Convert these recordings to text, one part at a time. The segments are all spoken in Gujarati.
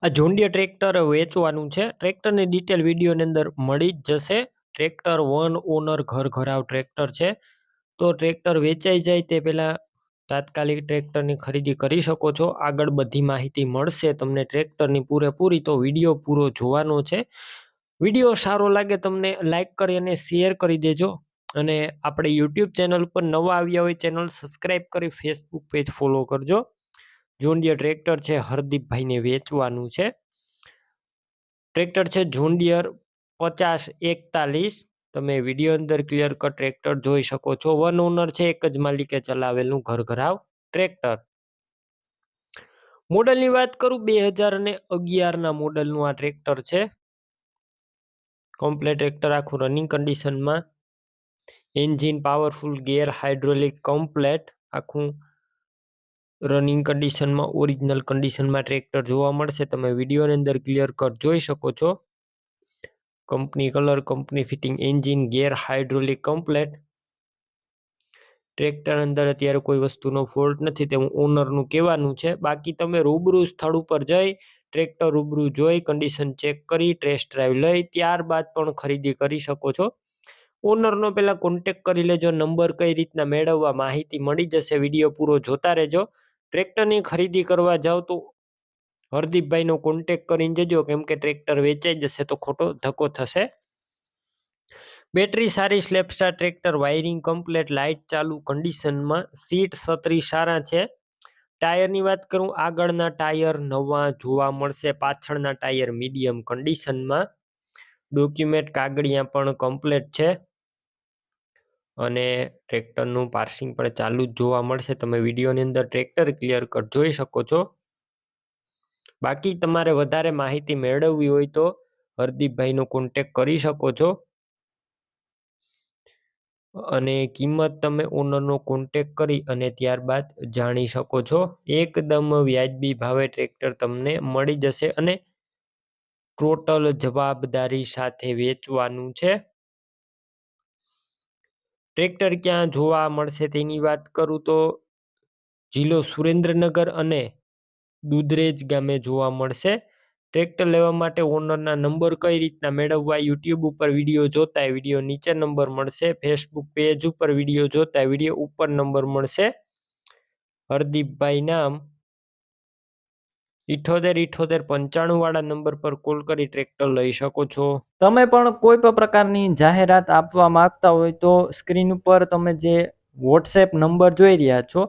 આ જોન્ડિયર ટ્રેક્ટર વેચવાનું છે. ટ્રેક્ટરની ડિટેલ વિડીયોની અંદર મળી જ જશે. ટ્રેક્ટર વન ઓનર ઘર ઘરાવ ટ્રેક્ટર છે. તો ટ્રેક્ટર વેચાઈ જાય તે પહેલાં તાત્કાલિક ટ્રેક્ટરની ખરીદી કરી શકો છો. આગળ બધી માહિતી મળશે તમને ટ્રેક્ટરની પૂરેપૂરી, તો વિડીયો પૂરો જોવાનો છે. વિડીયો સારો લાગે તમને લાઈક કરી અને શેર કરી દેજો. અને આપણે યુટ્યુબ ચેનલ પર નવા આવ્યા હોય ચેનલ સબસ્ક્રાઈબ કરી ફેસબુક પેજ ફોલો કરજો. જોન્ડિયર ટ્રેક્ટર છે, હરદીપભાઈને વેચવાનું છે. ટ્રેક્ટર છે જોન્ડિયર 5041. તમે વિડીયો અંદર ક્લિયર કટ ટ્રેક્ટર જોઈ શકો છો. વન ઓનર છે, એક જ માલિકે ચલાવેલું ઘર ઘરાવ ટ્રેક્ટર. મોડલની વાત કરું 2011ના મોડલનું આ ટ્રેક્ટર છે. કમ્પ્લેટ ટ્રેક્ટર આખું રનિંગ કન્ડિશનમાં. એન્જિન પાવરફુલ, ગેર હાઇડ્રોલિક કમ્પ્લેટ આખું રનિંગ કન્ડિશનમાં, ઓરિજિનલ કન્ડિશનમાં ટ્રેક્ટર જોવા મળશે. તમે વિડીયોની અંદર ક્લિયર કટ જોઈ શકો છો. Company colour, company fitting engine, ગેર હાઇડ્રોલિક કમ્પ્લેટ. ટ્રેક્ટર અંદર અત્યારે કોઈ વસ્તુનો ફોલ્ટ નથી તેવું ઓનરનું કહેવાનું છે. બાકી તમે રૂબરૂ સ્થળ ઉપર જઈ ટ્રેક્ટર રૂબરૂ જોઈ કન્ડિશન ચેક કરી ટેસ્ટ ડ્રાઈવ લઈ ત્યારબાદ પણ ખરીદી કરી શકો છો. ઓનરનો પહેલા કોન્ટેક કરી લેજો. નંબર કઈ રીતના મેળવવા માહિતી મળી જશે. વિડીયો પૂરો જોતા રહેજો. ટ્રેક્ટરની ખરીદી કરવા જાવ તો હરદીપભાઈનો કોન્ટેક કરીને જજો, કેમ કે ટ્રેક્ટર વેચાઈ જશે તો ખોટો ધક્કો થશે. બેટરી સારી, સ્લેપસ્ટાર ટ્રેક્ટર, વાયરિંગ કમ્પ્લેટ, લાઇટ ચાલુ કન્ડિશનમાં, સીટ છત્રી સારા છે. ટાયરની વાત કરું, આગળના ટાયર નવા જોવા મળશે, પાછળના ટાયર મીડિયમ કન્ડિશનમાં. ડોક્યુમેન્ટ કાગળિયા પણ કમ્પ્લેટ છે. અને ટ્રેક્ટરનું પાર્સિંગ પણ ચાલુ જ જોવા મળશે. તમે વિડીયોની અંદર ટ્રેક્ટર ક્લિયર કટ જોઈ શકો છો. બાકી તમારે વધારે માહિતી મેળવવી હોય તો હરદીપભાઈનો કોન્ટેક કરી શકો છો. અને કિંમત તમે ઓનરનો કોન્ટેક કરી અને ત્યારબાદ જાણી શકો છો. એકદમ વ્યાજબી ભાવે ટ્રેક્ટર તમને મળી જશે અને ટોટલ જવાબદારી સાથે વેચવાનું છે. ટ્રેક્ટર ક્યાં જોવા મળશે તેની વાત કરું તો જિલ્લો સુરેન્દ્રનગર અને દુધરેજ ગામે જોવા મળશે. ટ્રેક્ટર લેવા માટે ઓનરના નંબર કઈ રીતના મેળવવા, યુટ્યુબ ઉપર વિડીયો જોતા વિડીયો નીચે નંબર મળશે. ફેસબુક પેજ ઉપર વિડીયો જોતા વિડીયો ઉપર નંબર મળશે. હરદીપભાઈ નામ 787895 વાળા નંબર પર કોલ કરી ટ્રેક્ટર લઈ શકો છો. તમે પણ કોઈ પણ પ્રકારની જાહેરાત આપવા માંગતા હોય તો સ્ક્રીન ઉપર તમે જે વોટ્સએપ નંબર જોઈ રહ્યા છો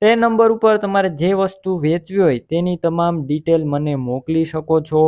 તે નંબર ઉપર તમારે જે વસ્તુ વેચવી હોય તેની તમામ ડિટેલ મને મોકલી શકો છો.